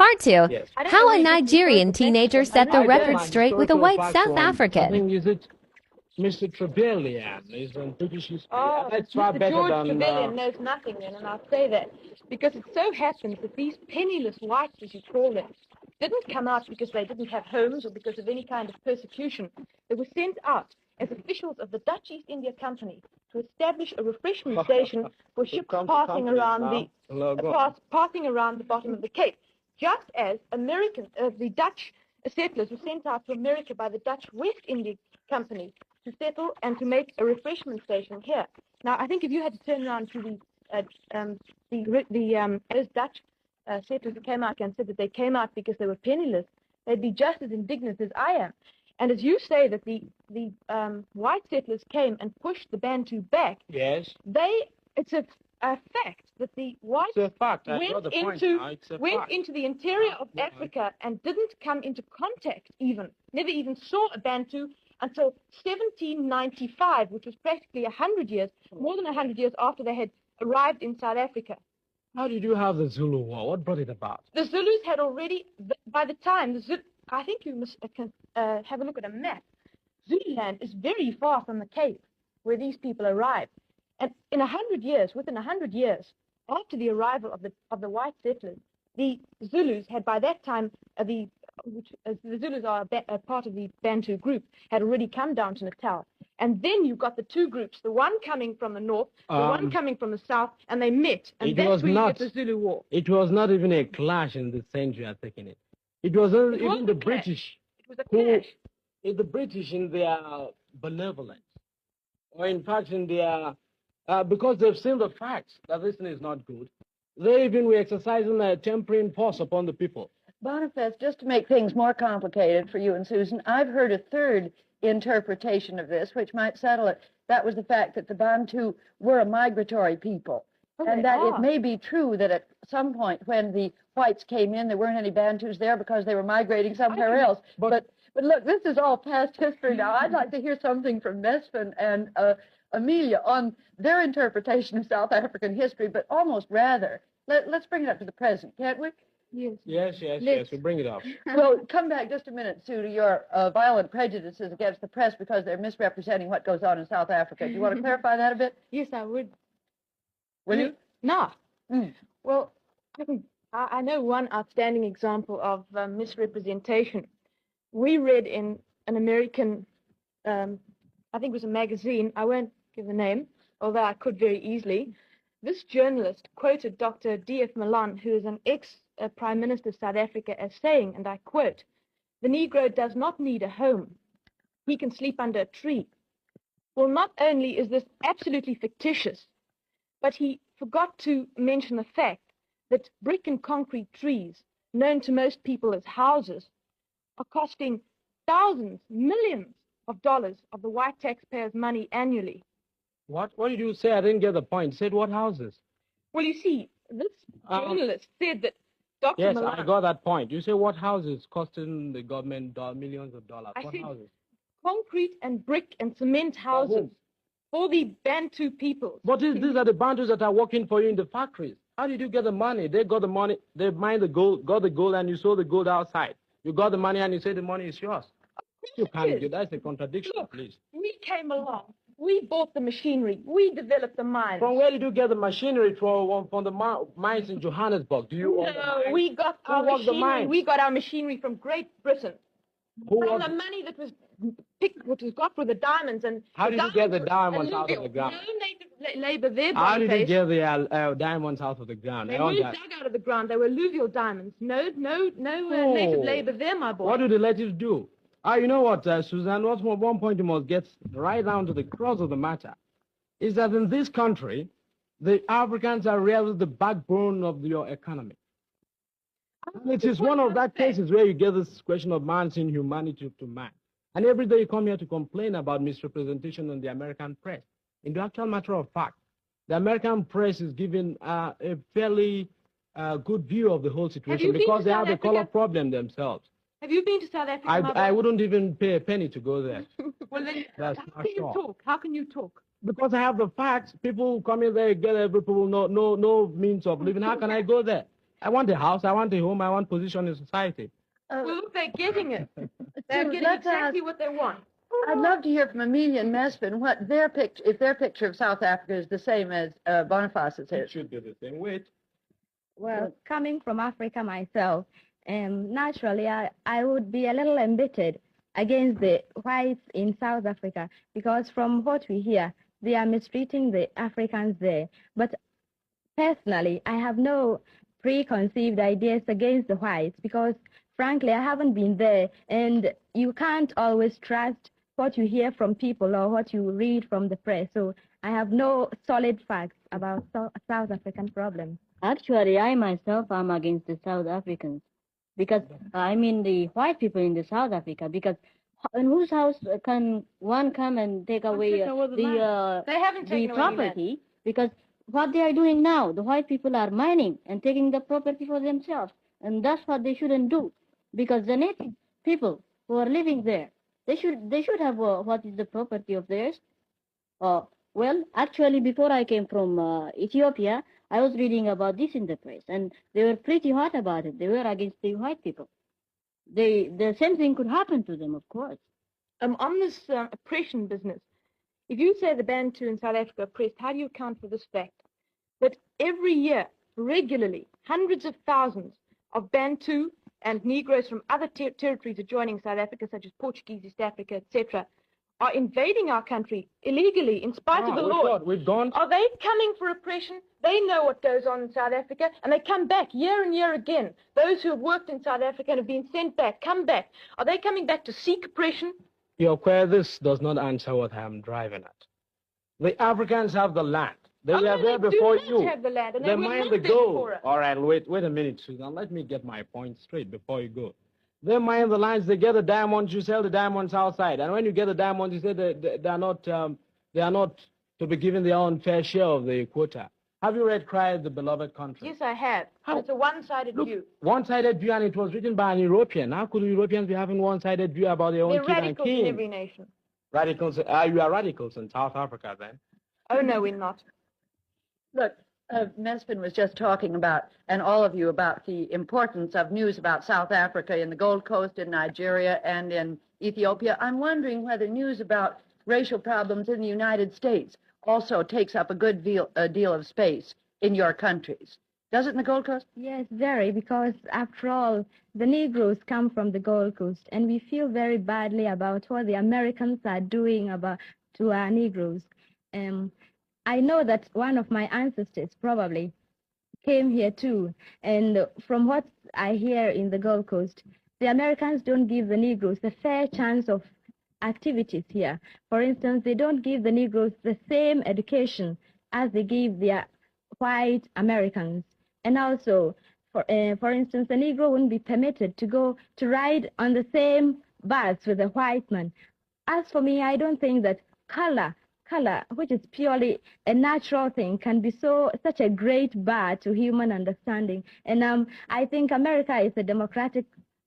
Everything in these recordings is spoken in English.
Part 2. Yes. How a Nigerian teenager set the record straight with a white South I African. think, is it Mr. Trevelyan? Is in British history. Oh, That's far Mr. better George than... Trevelyan knows nothing then, and I'll say that. Because it so happens that these penniless whites, as you call them, didn't come out because they didn't have homes or because of any kind of persecution. They were sent out as officials of the Dutch East India Company to establish a refreshment station for ships passing around passing around the bottom of the Cape, just as the Dutch settlers were sent out to America by the Dutch West India Company to settle and to make a refreshment station here. Now, I think if you had to turn around to those Dutch settlers who came out and said that they came out because they were penniless, they'd be just as indignant as I am. And as you say that the white settlers came and pushed the Bantu back, Yes. It's a fact that the whites It's a fact. went into the interior of Africa and didn't come into contact never even saw a Bantu until 1795, which was practically 100 years, more than 100 years after they had arrived in South Africa. How did you have the Zulu War? What brought it about? The Zulus had already, by the time, I think you must have a look at a map. Zululand is very far from the Cape where these people arrived. And in 100 years, within 100 years, after the arrival of the white settlers, the Zulus had by that time, the Zulus are a part of the Bantu group, had already come down to Natal. And then you got the two groups, the one coming from the north, the one coming from the south, and they met. And that's where you get the Zulu War. It was not even a clash in the century, I think, in it. It was even the British. It was a clash. The British in their benevolence, or in fact in their, because they've seen the facts that this thing is not good, they even were exercising a tempering force upon the people. Boniface, just to make things more complicated for you and Susan, I've heard a third interpretation of this, which might settle it. That was the fact that the Bantu were a migratory people. And that it may be true that at some point when the whites came in, there weren't any Bantus there because they were migrating somewhere else. But look, this is all past history now. I'd like to hear something from Mesfin and Amelia on their interpretation of South African history, but almost rather. Let's bring it up to the present, can't we? Yes, we'll bring it up. Well, come back just a minute, Sue, to your violent prejudices against the press because they're misrepresenting what goes on in South Africa. Do you want to clarify that a bit? Yes, I would. Will you? No. Well, I know one outstanding example of misrepresentation. We read in an American, I think it was a magazine, I won't give the name, although I could very easily. This journalist quoted Dr. D.F. Malan, who is an ex-Prime Minister of South Africa, as saying, and I quote, "The Negro does not need a home. He can sleep under a tree." Well, not only is this absolutely fictitious, but he forgot to mention the fact that brick and concrete trees, known to most people as houses, are costing thousands, millions of dollars of the white taxpayers' money annually. What did you say? I didn't get the point. You said what houses? Well, you see, this journalist said that Dr. Yes, Malan... I got that point. You say what houses costing the government millions of dollars? What houses? Concrete and brick and cement houses for the Bantu people. But these are the Bantus that are working for you in the factories. How did you get the money? They got the money, they mined the gold, got the gold, and you sold the gold outside. You got the money and you say the money is yours. You can't do that. That's a contradiction, Look, please. We came along. We bought the machinery. We developed the mines. From where did you get the machinery from the mines in Johannesburg? Do you own the mines? We got our machinery. We got our machinery from Great Britain. From the money that was picked, which was got for the diamonds. And how did you get the diamonds out of the ground? No native labor there. How did you get the diamonds out of the ground? They weren't dug out of the ground. They were alluvial diamonds. No native labor there, my boy. What do the natives do? You know what, Suzanne, one point you must get right down to the crux of the matter is that in this country, the Africans are really the backbone of your economy. And it is one of that cases where you get this question of man's inhumanity to man. And every day you come here to complain about misrepresentation in the American press. In the actual matter of fact, the American press is giving a fairly good view of the whole situation because they have a color problem themselves. Have you been to South Africa? I wouldn't even pay a penny to go there. Well, then, how can you talk? How can you talk? Because I have the facts. People come in there, get every people, no means of living. How can I go there? I want a house, I want a home, I want position in society. Well, look, they're getting it. They're Sue, getting let's exactly ask- what they want. I'd love to hear from Amelia and Mesfin what their picture, if their picture of South Africa is the same as Boniface's It is. should be the same. Wait. Well, coming from Africa myself, naturally, I would be a little embittered against the whites in South Africa because from what we hear, they are mistreating the Africans there. But personally, I have no preconceived ideas against the whites because, frankly, I haven't been there, and you can't always trust what you hear from people or what you read from the press. So I have no solid facts about South African problems. Actually, I myself am against the South Africans because I mean the white people in the South Africa. Because in whose house can one come and take away take over the land. They haven't the taken away any land. property? Because what they are doing now, the white people are mining and taking the property for themselves, and that's what they shouldn't do. Because the native people who are living there, they should have what is the property of theirs. Well, actually, before I came from Ethiopia, I was reading about this in the press, and they were pretty hot about it. They were against the white people. The same thing could happen to them, of course. On this oppression business, if you say the Bantu in South Africa are oppressed, how do you account for this fact? That every year, regularly, hundreds of thousands of Bantu and Negroes from other territories adjoining South Africa, such as Portuguese, East Africa, etc., are invading our country illegally in spite of the law. We've gone. Are they coming for oppression? They know what goes on in South Africa, and they come back year and year again. Those who have worked in South Africa and have been sent back, come back. Are they coming back to seek oppression? Your query, this does not answer what I'm driving at. The Africans have the land. They were there before They you. have the land, and They they were mine not the there gold. before us. All right, wait a minute, Susan. Let me get my point straight before you go. They mine the lands, they get the diamonds, you sell the diamonds outside. And when you get the diamonds, you say they are not to be given their own fair share of the quota. Have you read Cry of the Beloved Country? Yes, I have. How? It's a one-sided Look, view. one-sided view, and it was written by an European. How could Europeans be having one-sided view about their own They're king and radicals in king? every nation. Radicals? You are radicals in South Africa, then? Oh, no, we're not. Look, Mesfin was just talking about, and all of you, about the importance of news about South Africa in the Gold Coast, in Nigeria, and in Ethiopia. I'm wondering whether news about racial problems in the United States also takes up a good deal of space in your countries. Does it in the Gold Coast? Yes, very, because after all, the Negroes come from the Gold Coast, and we feel very badly about what the Americans are doing to our Negroes. I know that one of my ancestors probably came here too, and from what I hear in the Gold Coast, the Americans don't give the Negroes a fair chance of activities here. For instance, they don't give the Negroes the same education as they give the white Americans. And also, for instance, a Negro wouldn't be permitted to ride on the same bus with a white man. As for me, I don't think that color, which is purely a natural thing, can be such a great bar to human understanding. And I think America is a democratic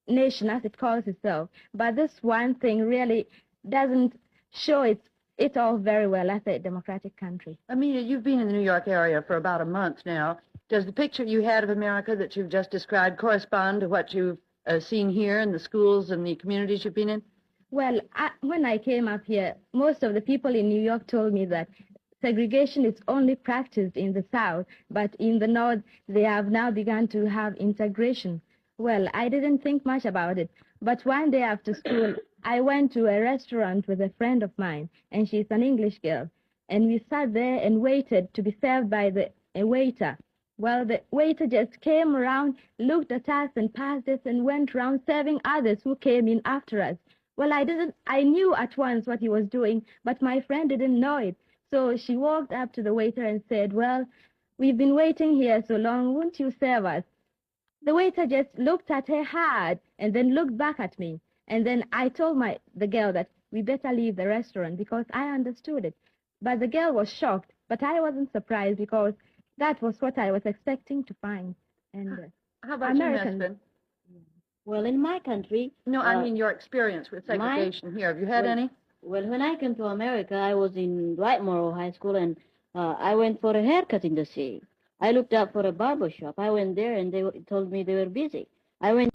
nation, as it calls itself. But this one thing really doesn't show it all very well as a democratic country. Amelia, you've been in the New York area for about a month now. Does the picture you had of America that you've just described correspond to what you've seen here in the schools and the communities you've been in? Well, when I came up here, most of the people in New York told me that segregation is only practiced in the South, but in the North, they have now begun to have integration. Well, I didn't think much about it, but one day after school, I went to a restaurant with a friend of mine, and she's an English girl, and we sat there and waited to be served by a waiter. Well, the waiter just came around, looked at us and passed us and went around serving others who came in after us. Well, I knew at once what he was doing, but my friend didn't know it. So she walked up to the waiter and said, "Well, we've been waiting here so long, won't you serve us?" The waiter just looked at her hard and then looked back at me. And then I told the girl that we better leave the restaurant because I understood it. But the girl was shocked, but I wasn't surprised because that was what I was expecting to find. And How about Americans. you, Mesfin? Well, in my country... No, I mean your experience with segregation here. Have you had any? Well, when I came to America, I was in Dwight Morrow High School, and I went for a haircut in the city. I looked up for a barber shop. I went there and told me they were busy. I went